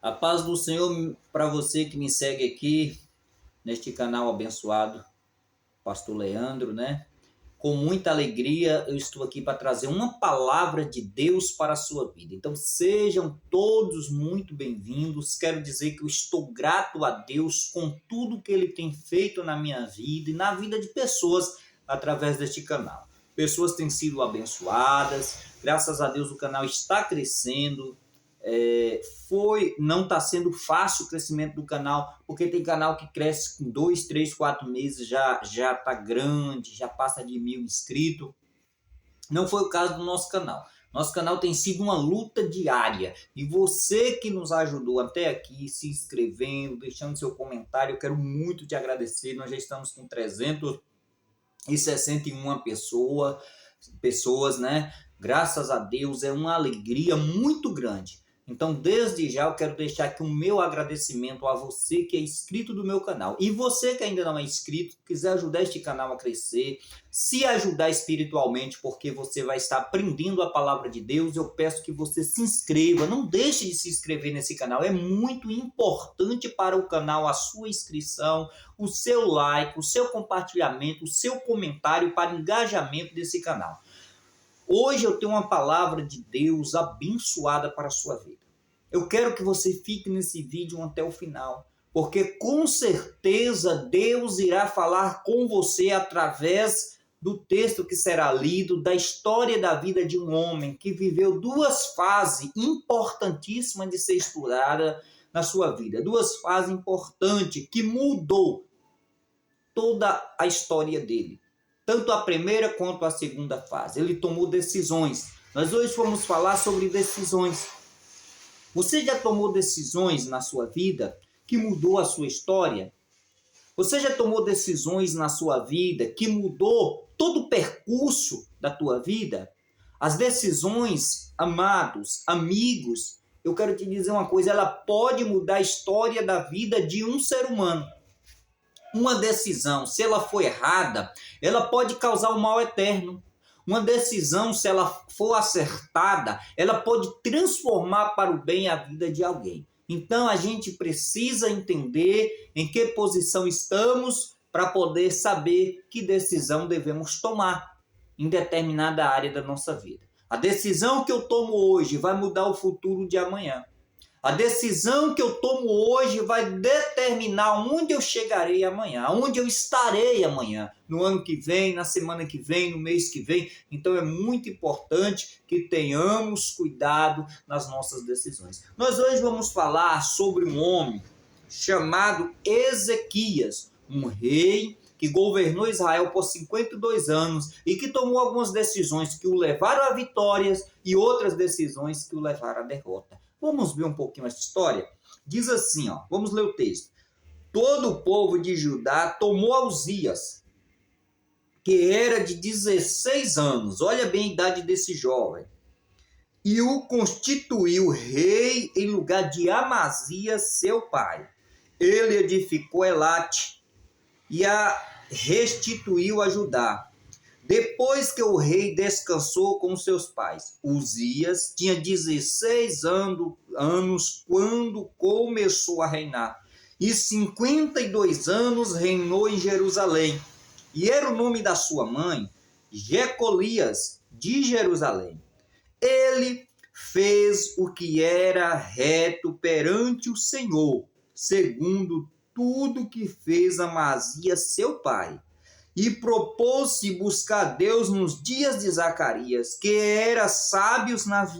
A paz do Senhor para você que me segue aqui neste canal abençoado, Pastor Leandro, né? Com muita alegria eu estou aqui para trazer uma palavra de Deus para a sua vida. Então sejam todos muito bem-vindos. Quero dizer que eu estou grato a Deus com tudo que Ele tem feito na minha vida e na vida de pessoas através deste canal. Pessoas têm sido abençoadas, graças a Deus o canal está crescendo. Não está sendo fácil o crescimento do canal, porque tem canal que cresce com 2, 3, 4 meses, já está grande, já passa de 1.000 inscritos. Não foi o caso do nosso canal. Nosso canal tem sido uma luta diária. E você que nos ajudou até aqui, se inscrevendo, deixando seu comentário, eu quero muito te agradecer. Nós já estamos com 361 pessoas, né? Graças a Deus, é uma alegria muito grande. Então, desde já, eu quero deixar aqui o meu agradecimento a você que é inscrito do meu canal. E você que ainda não é inscrito, quiser ajudar este canal a crescer, se ajudar espiritualmente, porque você vai estar aprendendo a palavra de Deus, eu peço que você se inscreva. Não deixe de se inscrever nesse canal. É muito importante para o canal a sua inscrição, o seu like, o seu compartilhamento, o seu comentário para engajamento desse canal. Hoje eu tenho uma palavra de Deus abençoada para a sua vida. Eu quero que você fique nesse vídeo até o final, porque com certeza Deus irá falar com você através do texto que será lido, da história da vida de um homem que viveu duas fases importantíssimas de ser explorada na sua vida. Duas fases importantes que mudou toda a história dele. Tanto a primeira quanto a segunda fase. Ele tomou decisões. Nós hoje vamos falar sobre decisões. Você já tomou decisões na sua vida que mudou a sua história? Você já tomou decisões na sua vida que mudou todo o percurso da tua vida? As decisões, amados, amigos, eu quero te dizer uma coisa, ela pode mudar a história da vida de um ser humano. Uma decisão, se ela for errada, ela pode causar um mal eterno. Uma decisão, se ela for acertada, ela pode transformar para o bem a vida de alguém. Então, a gente precisa entender em que posição estamos para poder saber que decisão devemos tomar em determinada área da nossa vida. A decisão que eu tomo hoje vai mudar o futuro de amanhã. A decisão que eu tomo hoje vai determinar onde eu chegarei amanhã, onde eu estarei amanhã, no ano que vem, na semana que vem, no mês que vem. Então é muito importante que tenhamos cuidado nas nossas decisões. Nós hoje vamos falar sobre um homem chamado Ezequias, um rei que governou Israel por 52 anos e que tomou algumas decisões que o levaram a vitórias e outras decisões que o levaram à derrota. Vamos ver um pouquinho essa história? Diz assim, vamos ler o texto. Todo o povo de Judá tomou Uzias, que era de 16 anos, olha bem a idade desse jovem, e o constituiu rei em lugar de Amazias, seu pai. Ele edificou Elate e a restituiu a Judá. Depois que o rei descansou com seus pais, Uzias tinha 16 anos quando começou a reinar, e 52 anos reinou em Jerusalém. E era o nome da sua mãe, Jecolias, de Jerusalém. Ele fez o que era reto perante o Senhor, segundo tudo que fez Amazias, seu pai. E propôs-se buscar Deus nos dias de Zacarias, que era sábio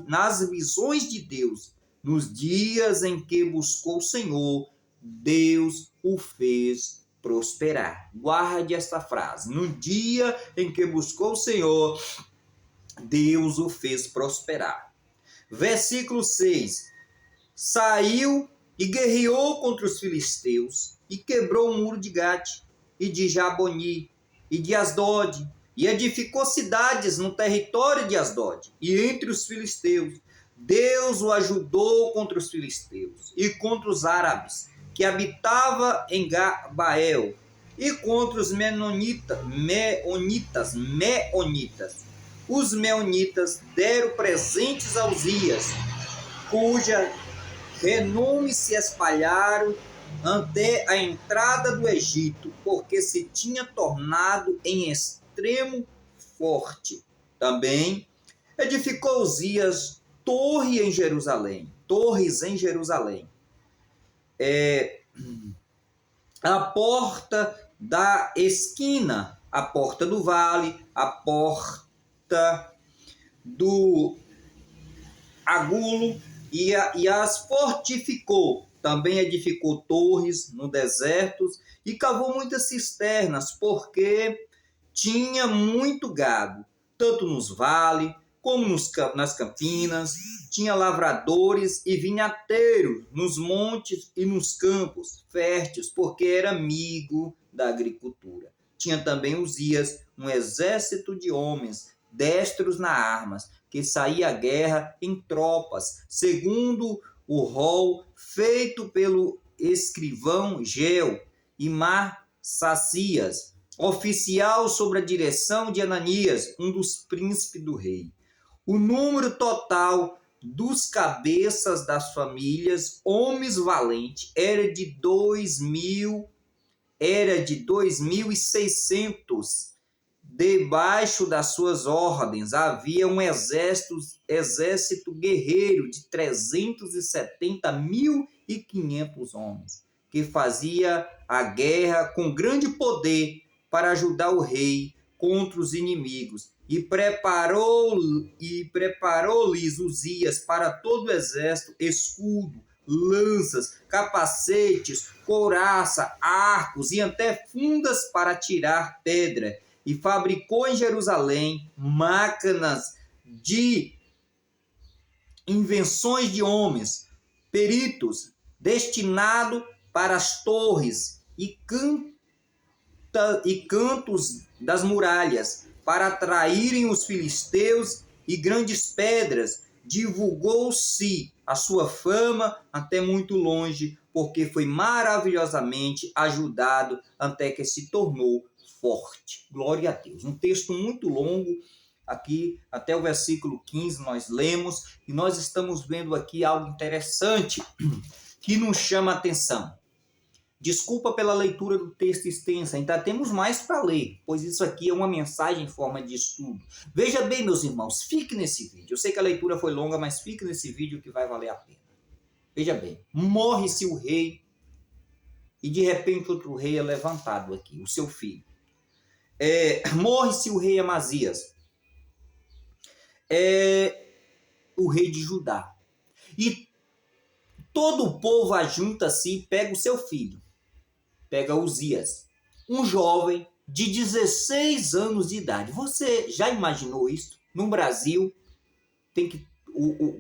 nas visões de Deus. Nos dias em que buscou o Senhor, Deus o fez prosperar. Guarde esta frase. No dia em que buscou o Senhor, Deus o fez prosperar. Versículo 6. Saiu e guerreou contra os filisteus, e quebrou o muro de Gate, e de Jaboni, e de Asdod, e edificou cidades no território de Asdod, e entre os filisteus. Deus o ajudou contra os filisteus, e contra os árabes, que habitavam em Gabael, e contra os meonitas. Os meonitas deram presentes a Uzias, cuja Renomes se espalharam até a entrada do Egito, porque se tinha tornado em extremo forte. Também edificou Uzias torres em Jerusalém. A porta da esquina, a porta do vale, a porta do Agulo, e as fortificou. Também edificou torres no deserto e cavou muitas cisternas, porque tinha muito gado, tanto nos vales como nas campinas. Tinha lavradores e vinhateiros nos montes e nos campos férteis, porque era amigo da agricultura. Tinha também Uzias um exército de homens destros nas armas, que saía à guerra em tropas, segundo o rol feito pelo escrivão Geu e Marsacias, oficial sob a direção de Ananias, um dos príncipes do rei. O número total dos cabeças das famílias, homens valentes, era de 2.600. Debaixo das suas ordens havia um exército guerreiro de 370.500 homens, que fazia a guerra com grande poder para ajudar o rei contra os inimigos. E preparou-lhes Uzias para todo o exército escudo, lanças, capacetes, couraça, arcos e até fundas para tirar pedra. E fabricou em Jerusalém máquinas de invenções de homens, peritos, destinado para as torres e cantos das muralhas, para atraírem os filisteus e grandes pedras. Divulgou-se a sua fama até muito longe, porque foi maravilhosamente ajudado até que se tornou forte. Glória a Deus. Um texto muito longo, aqui até o versículo 15 nós lemos, e nós estamos vendo aqui algo interessante que nos chama a atenção. Desculpa pela leitura do texto extensa, ainda temos mais para ler, pois isso aqui é uma mensagem em forma de estudo. Veja bem, meus irmãos, fique nesse vídeo. Eu sei que a leitura foi longa, mas fique nesse vídeo que vai valer a pena. Veja bem, morre-se o rei e de repente outro rei é levantado aqui, o seu filho. Morre-se o rei Amazias, o rei de Judá. E todo o povo ajunta-se e pega o seu filho. Pega Uzias, um jovem de 16 anos de idade. Você já imaginou isso? No Brasil,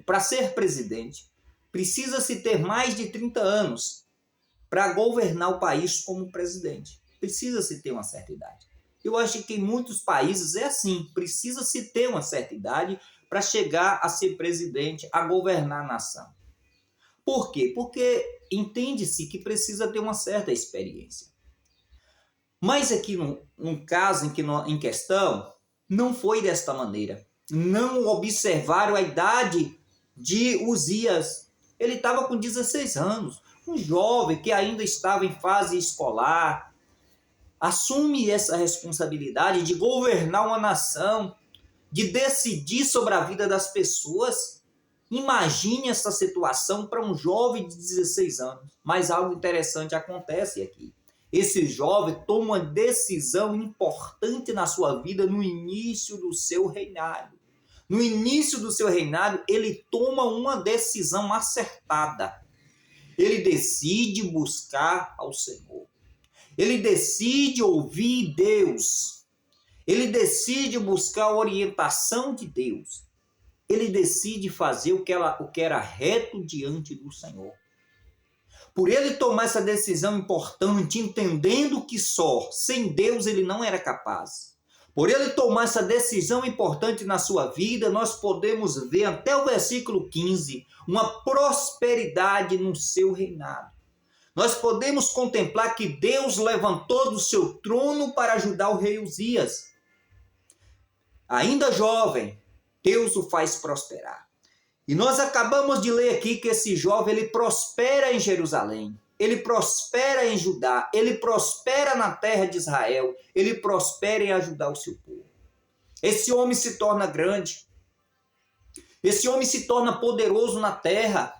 para ser presidente, precisa-se ter mais de 30 anos para governar o país como presidente. Precisa-se ter uma certa idade. Eu acho que em muitos países é assim. Precisa-se ter uma certa idade para chegar a ser presidente, a governar a nação. Por quê? Porque entende-se que precisa ter uma certa experiência. Mas aqui, num caso em questão, não foi desta maneira. Não observaram a idade de Uzias. Ele estava com 16 anos, um jovem que ainda estava em fase escolar. Assume essa responsabilidade de governar uma nação, de decidir sobre a vida das pessoas. Imagine essa situação para um jovem de 16 anos. Mas algo interessante acontece aqui. Esse jovem toma uma decisão importante na sua vida no início do seu reinado. No início do seu reinado, ele toma uma decisão acertada. Ele decide buscar ao Senhor. Ele decide ouvir Deus. Ele decide buscar a orientação de Deus. Ele decide fazer o que era reto diante do Senhor. Por ele tomar essa decisão importante, entendendo que só sem Deus ele não era capaz. Por ele tomar essa decisão importante na sua vida, nós podemos ver até o versículo 15, uma prosperidade no seu reinado. Nós podemos contemplar que Deus levantou do seu trono para ajudar o rei Uzias. Ainda jovem, Deus o faz prosperar. E nós acabamos de ler aqui que esse jovem, ele prospera em Jerusalém, ele prospera em Judá, ele prospera na terra de Israel, ele prospera em ajudar o seu povo. Esse homem se torna grande, esse homem se torna poderoso na terra,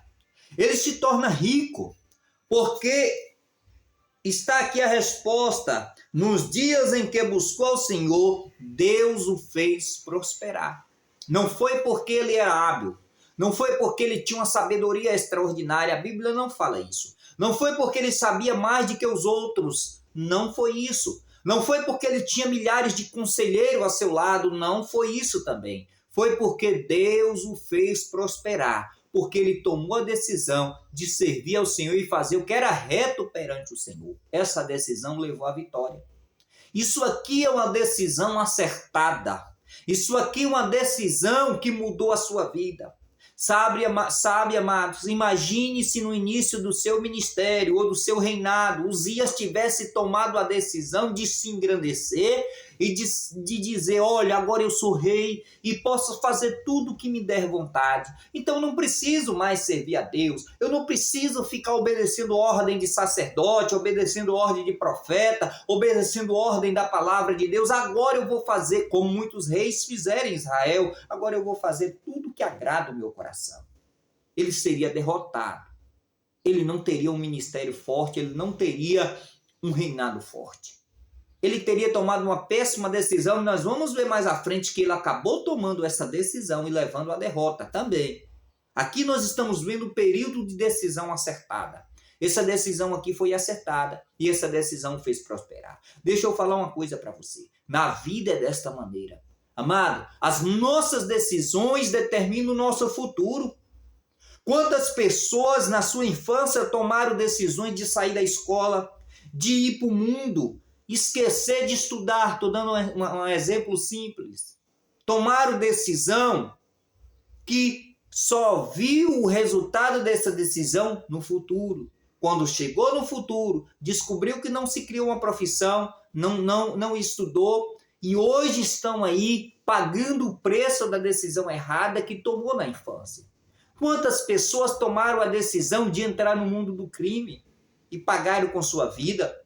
ele se torna rico, porque está aqui a resposta: nos dias em que buscou o Senhor, Deus o fez prosperar. Não foi porque ele era hábil, não foi porque ele tinha uma sabedoria extraordinária, a Bíblia não fala isso. Não foi porque ele sabia mais do que os outros, não foi isso. Não foi porque ele tinha milhares de conselheiros a seu lado, não foi isso também. Foi porque Deus o fez prosperar, porque ele tomou a decisão de servir ao Senhor e fazer o que era reto perante o Senhor. Essa decisão levou à vitória. Isso aqui é uma decisão acertada. Isso aqui é uma decisão que mudou a sua vida. Sabe, amados, imagine se no início do seu ministério ou do seu reinado, Uzias tivesse tomado a decisão de se engrandecer e de dizer: olha, agora eu sou rei e posso fazer tudo o que me der vontade. Então não preciso mais servir a Deus, eu não preciso ficar obedecendo ordem de sacerdote, obedecendo ordem de profeta, obedecendo ordem da palavra de Deus. Agora eu vou fazer como muitos reis fizeram em Israel, agora eu vou fazer tudo que agrada o meu coração. Ele seria derrotado, ele não teria um ministério forte, ele não teria um reinado forte. Ele teria tomado uma péssima decisão, e nós vamos ver mais à frente que ele acabou tomando essa decisão e levando a derrota também. Aqui nós estamos vendo o período de decisão acertada. Essa decisão aqui foi acertada e essa decisão fez prosperar. Deixa eu falar uma coisa para você. Na vida é desta maneira. Amado, as nossas decisões determinam o nosso futuro. Quantas pessoas na sua infância tomaram decisões de sair da escola, de ir para o mundo, esquecer de estudar? Estou dando um exemplo simples. Tomaram decisão que só viu o resultado dessa decisão no futuro. Quando chegou no futuro, descobriu que não se criou uma profissão, não estudou, e hoje estão aí pagando o preço da decisão errada que tomou na infância. Quantas pessoas tomaram a decisão de entrar no mundo do crime e pagaram com sua vida?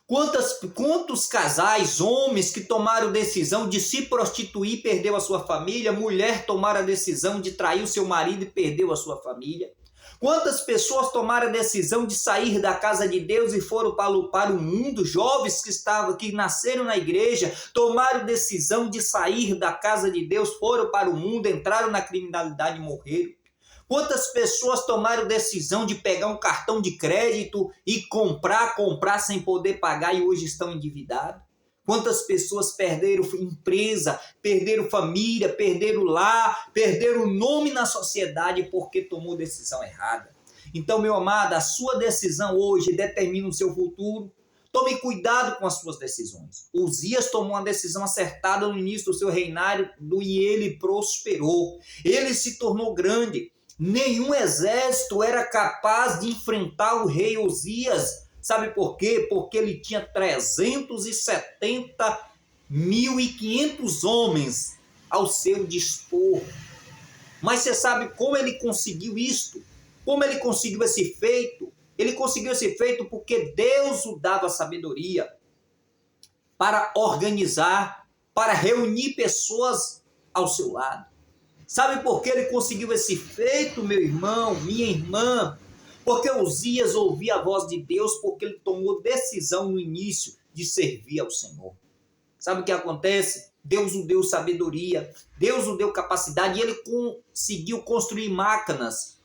Quantos casais, homens que tomaram decisão de se prostituir e perdeu a sua família, mulher tomaram a decisão de trair o seu marido e perdeu a sua família? Quantas pessoas tomaram a decisão de sair da casa de Deus e foram para o mundo? Jovens que nasceram na igreja, tomaram decisão de sair da casa de Deus, foram para o mundo, entraram na criminalidade e morreram. Quantas pessoas tomaram decisão de pegar um cartão de crédito e comprar sem poder pagar e hoje estão endividados? Quantas pessoas perderam empresa, perderam família, perderam lar, perderam nome na sociedade porque tomou decisão errada? Então, meu amado, a sua decisão hoje determina o seu futuro. Tome cuidado com as suas decisões. Uzias tomou uma decisão acertada no início do seu reinado e ele prosperou. Ele se tornou grande. Nenhum exército era capaz de enfrentar o rei Uzias. Sabe por quê? Porque ele tinha 370.500 homens ao seu dispor. Mas você sabe como ele conseguiu isto? Como ele conseguiu esse feito? Ele conseguiu esse feito porque Deus o dava sabedoria para organizar, para reunir pessoas ao seu lado. Sabe por que ele conseguiu esse feito, meu irmão, minha irmã? Porque Uzias ouvia a voz de Deus, porque ele tomou decisão no início de servir ao Senhor. Sabe o que acontece? Deus o deu sabedoria, Deus o deu capacidade, e ele conseguiu construir máquinas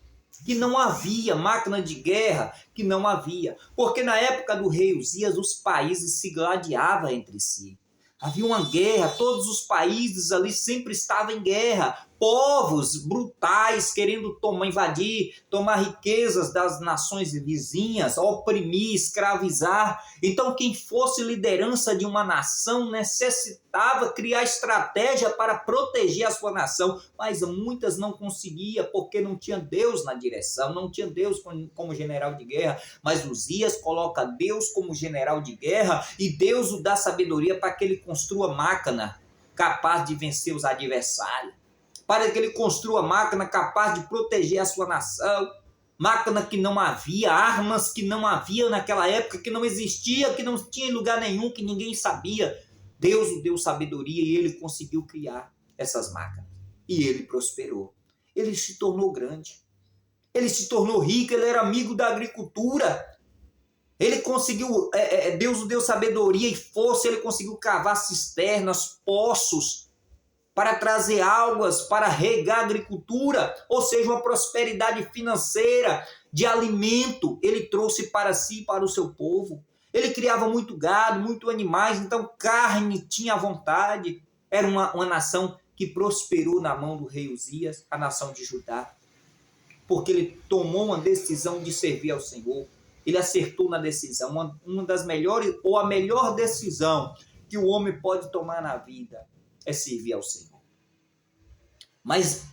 que não havia, máquina de guerra que não havia. Porque na época do rei Uzias, os países se gladiavam entre si. Havia uma guerra, todos os países ali sempre estavam em guerra. Povos brutais querendo invadir, tomar riquezas das nações vizinhas, oprimir, escravizar. Então quem fosse liderança de uma nação necessitava criar estratégia para proteger a sua nação. Mas muitas não conseguiam porque não tinha Deus na direção, não tinha Deus como general de guerra. Mas Uzias coloca Deus como general de guerra e Deus o dá sabedoria para que ele construa máquina capaz de vencer os adversários. para que ele construa máquina capaz de proteger a sua nação, máquina que não havia, armas que não havia naquela época, que não existia, que não tinha em lugar nenhum, que ninguém sabia. Deus o deu sabedoria e ele conseguiu criar essas máquinas. E ele prosperou. Ele se tornou grande. Ele se tornou rico, ele era amigo da agricultura. Ele conseguiu, Deus o deu sabedoria e força, ele conseguiu cavar cisternas, poços, para trazer águas, para regar a agricultura, ou seja, uma prosperidade financeira, de alimento, ele trouxe para si e para o seu povo. Ele criava muito gado, muitos animais, então carne tinha à vontade. Era uma nação que prosperou na mão do rei Uzias, a nação de Judá, porque ele tomou uma decisão de servir ao Senhor. Ele acertou na decisão, uma das melhores, ou a melhor decisão que o homem pode tomar na vida é servir ao Senhor. Mas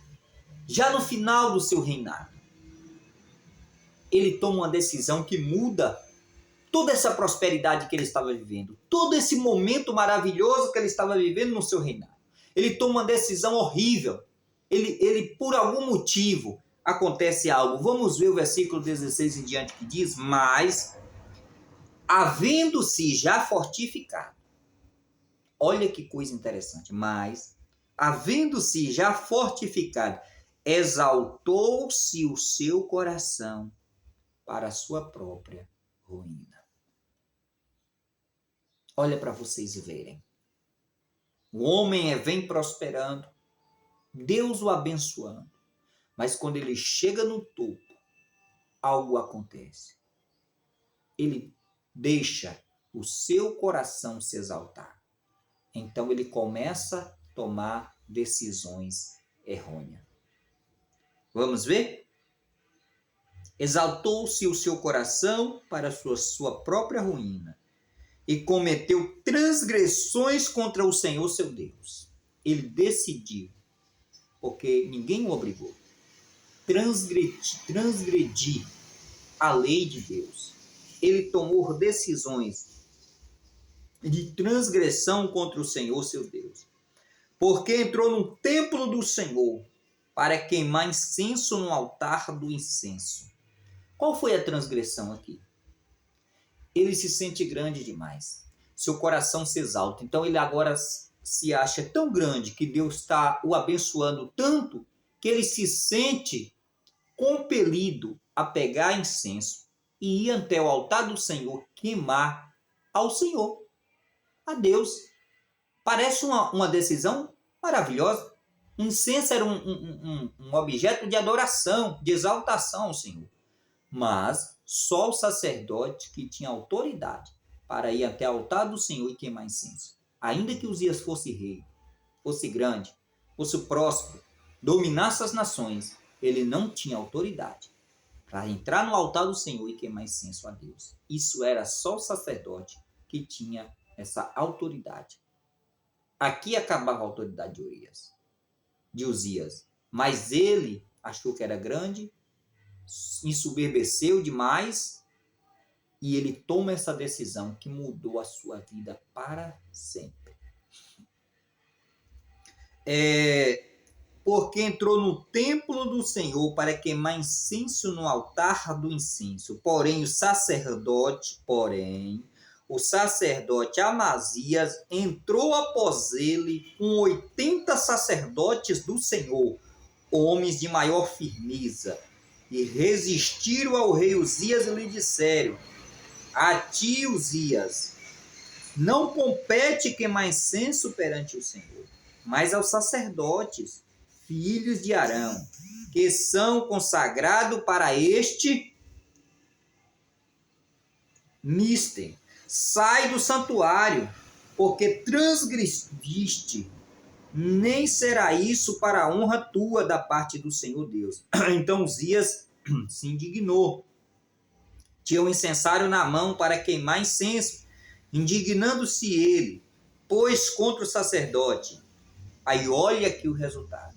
já no final do seu reinado, ele toma uma decisão que muda toda essa prosperidade que ele estava vivendo, todo esse momento maravilhoso que ele estava vivendo no seu reinado. Ele toma uma decisão horrível. Ele por algum motivo, acontece algo. Vamos ver o versículo 16 em diante que diz: mas, havendo-se já fortificado, olha que coisa interessante, mas, havendo-se já fortificado, exaltou-se o seu coração para a sua própria ruína. Olha para vocês verem. O homem vem prosperando, Deus o abençoando, mas quando ele chega no topo, algo acontece. Ele deixa o seu coração se exaltar. Então ele começa a tomar decisões errôneas. Vamos ver? Exaltou-se o seu coração para a sua própria ruína e cometeu transgressões contra o Senhor seu Deus. Ele decidiu, porque ninguém o obrigou, transgredir a lei de Deus. Ele tomou decisões de transgressão contra o Senhor seu Deus, porque entrou no templo do Senhor para queimar incenso no altar do incenso. Qual foi a transgressão aqui? Ele se sente grande demais, seu coração se exalta, então ele agora se acha tão grande que Deus está o abençoando tanto que ele se sente compelido a pegar incenso e ir até o altar do Senhor queimar ao Senhor, a Deus. Parece uma decisão maravilhosa. Incenso era um objeto de adoração, de exaltação ao Senhor. Mas só o sacerdote que tinha autoridade para ir até o altar do Senhor e queimar incenso. Ainda que Uzias fosse rei, fosse grande, fosse próspero, dominasse as nações, ele não tinha autoridade para entrar no altar do Senhor e queimar incenso a Deus. Isso era só o sacerdote que tinha essa autoridade. Aqui acabava a autoridade de Uzias. Mas ele achou que era grande, ensoberbeceu demais e ele toma essa decisão que mudou a sua vida para sempre. Porque entrou no templo do Senhor para queimar incenso no altar do incenso. Porém, o sacerdote Amazias entrou após ele com 80 sacerdotes do Senhor, homens de maior firmeza, e resistiram ao rei Uzias e lhe disseram: a ti, Uzias, não compete queimar incenso perante o Senhor, mas aos sacerdotes, filhos de Arão, que são consagrados para este mister. Sai do santuário, porque transgrediste, nem será isso para a honra tua da parte do Senhor Deus. Então Uzias se indignou. Tinha um incensário na mão para queimar incenso, indignando-se ele, pôs contra o sacerdote. Aí olha aqui o resultado.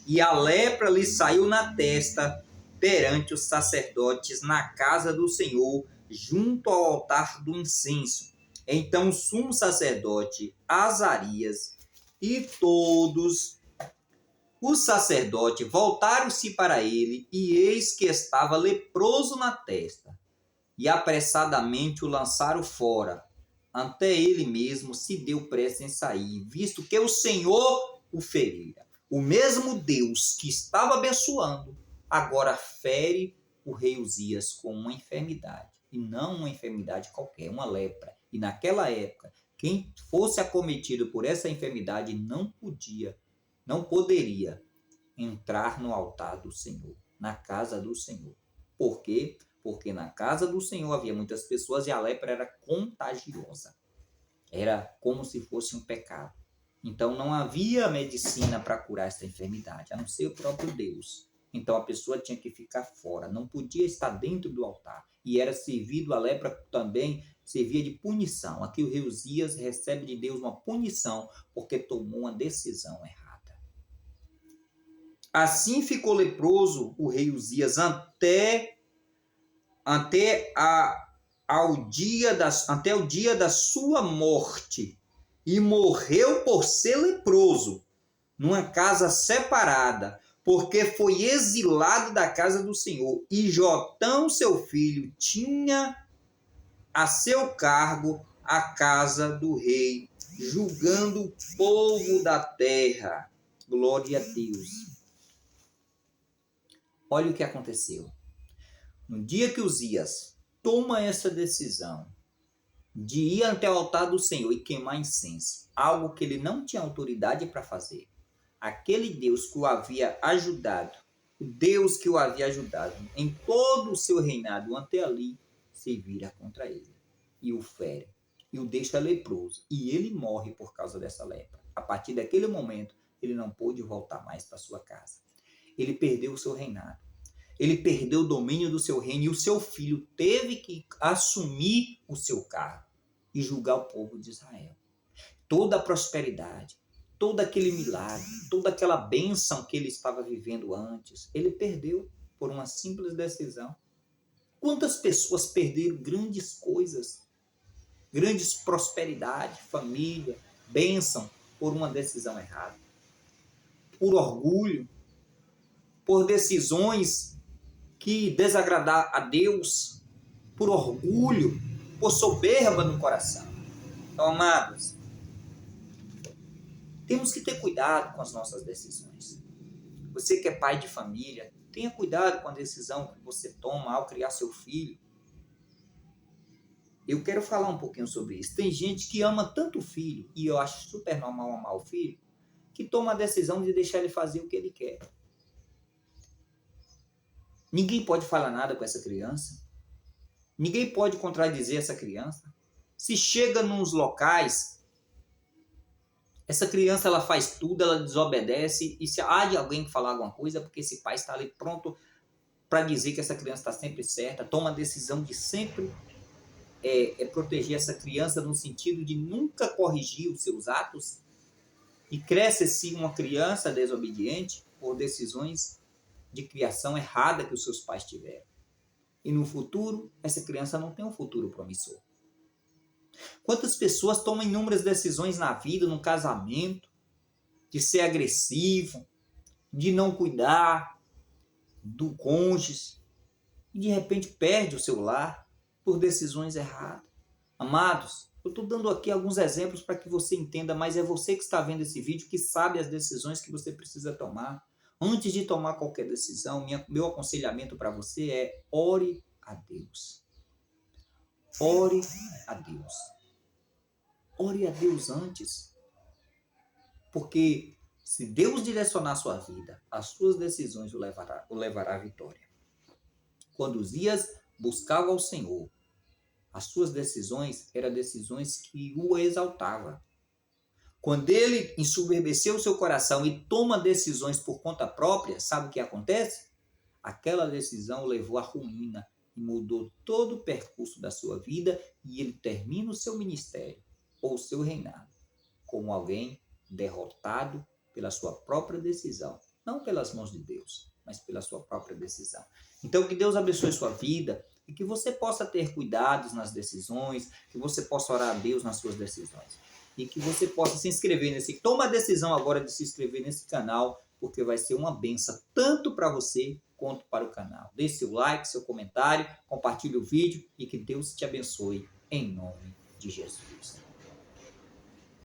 E a lepra lhe saiu na testa perante os sacerdotes na casa do Senhor, junto ao altar do incenso. Então o sumo sacerdote Azarias e todos Os sacerdotes voltaram-se para ele, e eis que estava leproso na testa. E apressadamente o lançaram fora. Até ele mesmo se deu pressa em sair, visto que o Senhor o ferira. O mesmo Deus que estava abençoando, agora fere o rei Uzias com uma enfermidade. E não uma enfermidade qualquer, uma lepra. E naquela época, quem fosse acometido por essa enfermidade não poderia entrar no altar do Senhor, na casa do Senhor. Por quê? Porque na casa do Senhor havia muitas pessoas e a lepra era contagiosa. Era como se fosse um pecado. Então não havia medicina para curar essa enfermidade, a não ser o próprio Deus. Então a pessoa tinha que ficar fora, não podia estar dentro do altar. E era servido, a lepra também servia de punição. Aqui o rei Uzias recebe de Deus uma punição porque tomou uma decisão errada. Assim ficou leproso o rei Uzias até o dia da sua morte, e morreu por ser leproso, numa casa separada, porque foi exilado da casa do Senhor. E Jotão, seu filho, tinha a seu cargo a casa do rei, julgando o povo da terra. Glória a Deus. Olha o que aconteceu. No dia que Uzias toma essa decisão de ir até o altar do Senhor e queimar incenso, algo que ele não tinha autoridade para fazer, aquele Deus que o havia ajudado, o Deus que o havia ajudado em todo o seu reinado até ali, se vira contra ele e o fere e o deixa leproso, e ele morre por causa dessa lepra. A partir daquele momento, ele não pôde voltar mais para sua casa. Ele perdeu o seu reinado. Ele perdeu o domínio do seu reino, e o seu filho teve que assumir o seu cargo e julgar o povo de Israel. Toda a prosperidade, todo aquele milagre, toda aquela bênção que ele estava vivendo antes, ele perdeu por uma simples decisão. Quantas pessoas perderam grandes coisas, grandes prosperidade, família, bênção, por uma decisão errada? Por orgulho, por decisões que desagradar a Deus, por orgulho, por soberba no coração. Então, amados, temos que ter cuidado com as nossas decisões. Você que é pai de família, tenha cuidado com a decisão que você toma ao criar seu filho. Eu quero falar um pouquinho sobre isso. Tem gente que ama tanto o filho, e eu acho super normal amar o filho, que toma a decisão de deixar ele fazer o que ele quer. Ninguém pode falar nada com essa criança. Ninguém pode contradizer essa criança. Se chega nos locais, essa criança ela faz tudo, ela desobedece, e se há de alguém falar alguma coisa, porque esse pai está ali pronto para dizer que essa criança está sempre certa, toma a decisão de sempre proteger essa criança no sentido de nunca corrigir os seus atos, e cresce-se uma criança desobediente por decisões de criação errada que os seus pais tiveram. E no futuro, essa criança não tem um futuro promissor. Quantas pessoas tomam inúmeras decisões na vida, no casamento, de ser agressivo, de não cuidar do cônjuge, e de repente perde o seu lar por decisões erradas. Amados, eu estou dando aqui alguns exemplos para que você entenda, mas é você que está vendo esse vídeo que sabe as decisões que você precisa tomar. Antes de tomar qualquer decisão, meu aconselhamento para você é: ore a Deus. Ore a Deus. Ore a Deus antes. Porque se Deus direcionar a sua vida, as suas decisões o levará à vitória. Quando Uzias buscava ao Senhor, as suas decisões eram decisões que o exaltavam. Quando ele ensoberbeceu o seu coração e toma decisões por conta própria, sabe o que acontece? Aquela decisão o levou à ruína e mudou todo o percurso da sua vida, e ele termina o seu ministério ou o seu reinado como alguém derrotado pela sua própria decisão. Não pelas mãos de Deus, mas pela sua própria decisão. Então, que Deus abençoe sua vida e que você possa ter cuidados nas decisões, que você possa orar a Deus nas suas decisões. E que você possa se inscrever toma a decisão agora de se inscrever nesse canal, porque vai ser uma benção tanto para você quanto para o canal. Deixe seu like, seu comentário, compartilhe o vídeo e que Deus te abençoe em nome de Jesus.